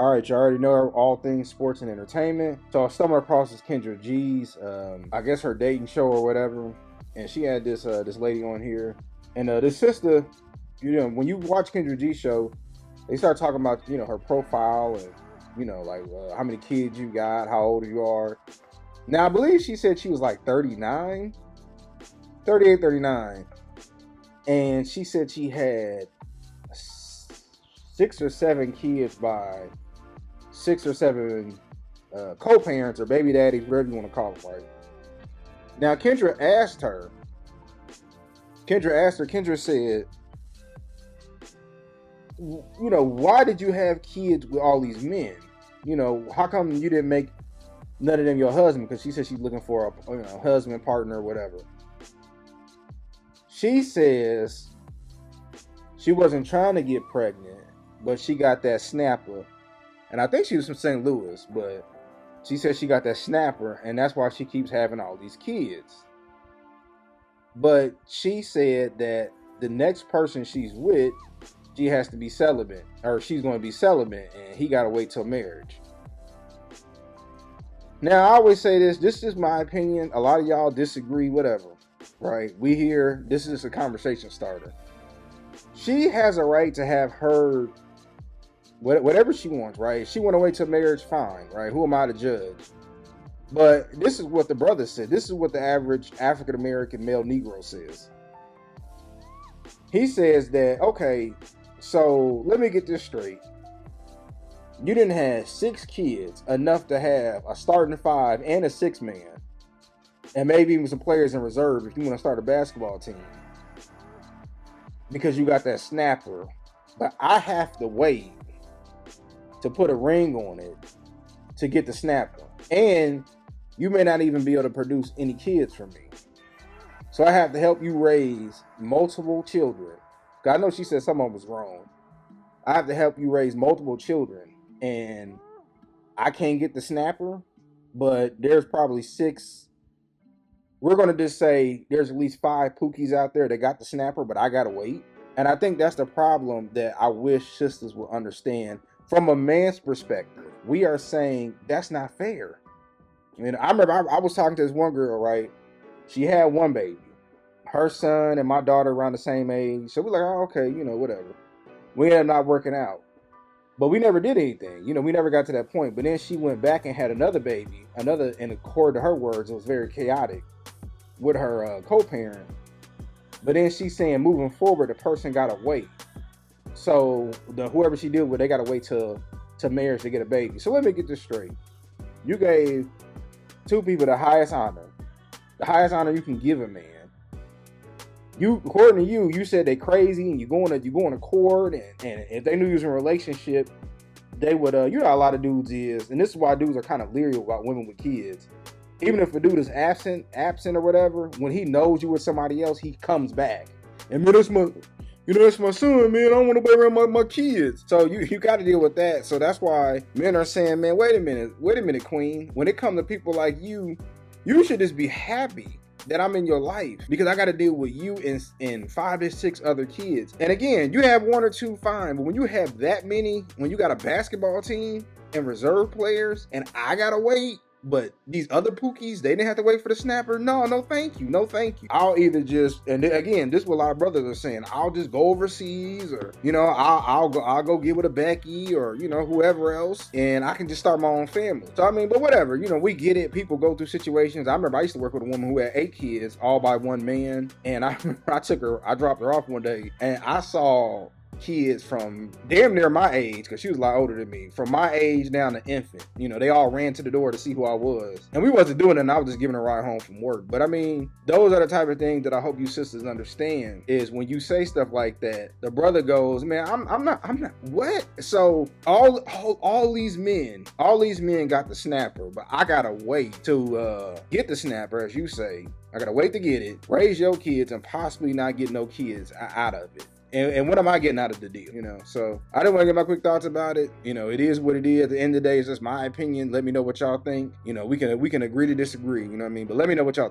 All right, you already know all things sports and entertainment. So I stumbled across this Kendra G's, I guess her dating show or whatever, and she had this lady on here, and this sister, when you watch Kendra G's show, they start talking about her profile and like how many kids you got, how old you are. Now I believe she said she was like 39, 38, 39, and she said she had 6 or 7 kids by 6 or 7 co-parents or baby daddies, whatever you want to call them, right? Now Kendra said, why did you have kids with all these men? How come you didn't make none of them your husband? Because she said she's looking for a husband, partner, or whatever. She says she wasn't trying to get pregnant, but she got that snapper. And I think she was from St. Louis, but she said she got that snapper, and that's why she keeps having all these kids. But she said that the next person she's with, she has to be celibate, or she's going to be celibate, and he got to wait till marriage. Now, I always say this is my opinion. A lot of y'all disagree, whatever, right? We here, this is a conversation starter. She has a right to have her whatever she wants, right? If she want to wait till marriage, fine, right? Who am I to judge? But this is what the brother said. This is what the average African-American male Negro says. He says that, okay, so let me get this straight. You didn't have 6 kids, enough to have a starting 5 and a 6-man, and maybe even some players in reserve if you want to start a basketball team, because you got that snapper. But I have to wait to put a ring on it to get the snapper, and you may not even be able to produce any kids from me. So I have to help you raise multiple children. I know she said some of them was wrong. I have to help you raise multiple children, and I can't get the snapper, but there's probably 6. We're going to just say there's at least 5 Pookies out there that got the snapper, but I got to wait. And I think that's the problem that I wish sisters would understand. From a man's perspective, we are saying that's not fair. I mean, I remember I was talking to this one girl, right? She had 1 baby. Her son and my daughter around the same age. So we're like, oh, okay, whatever. We ended up not working out. But we never did anything. We never got to that point. But then she went back and had another baby. And according to her words, it was very chaotic with her co-parent. But then she's saying moving forward, the person got to wait. So whoever she deal with, they got to wait till marriage to get a baby. So let me get this straight. You gave 2 people the highest honor. The highest honor you can give a man. According to you said they crazy and you going to court, and if they knew you was in a relationship, they would you know how a lot of dudes is, and this is why dudes are kind of leery about women with kids. Even if a dude is absent or whatever, when he knows you with somebody else, he comes back. And man, that's my son, man. I don't want to be around my kids. So you got to deal with that. So that's why men are saying, man, wait a minute, queen. When it comes to people like you should just be happy that I'm in your life, because I got to deal with you and 5 to 6 other kids. And again, you have 1 or 2, fine. But when you have that many, when you got a basketball team and reserve players, and I got to wait, but these other Pookies, they didn't have to wait for the snapper. No, thank you. I'll either just, and again, this is what a lot of brothers are saying, I'll just go overseas, or I'll go get with a Becky, or whoever else, and I can just start my own family. So I mean, but whatever, we get it. People go through situations. I remember I used to work with a woman who had 8 kids, all by 1 man, and I dropped her off one day, and I saw kids from damn near my age, because she was a lot older than me, from my age down to infant. They all ran to the door to see who I was, and we wasn't doing it, and I was just giving a ride home from work. But I mean, those are the type of things that I hope you sisters understand, is when you say stuff like that, the brother goes, man, I'm not what? So all these men got the snapper, but I gotta wait to get the snapper, as you say. I gotta wait to get it, raise your kids, and possibly not get no kids out of it. And what am I getting out of the deal? So I didn't want to get my quick thoughts about it. It is what it is. At the end of the day, it's just my opinion. Let me know what y'all think. We can agree to disagree. But let me know what y'all think.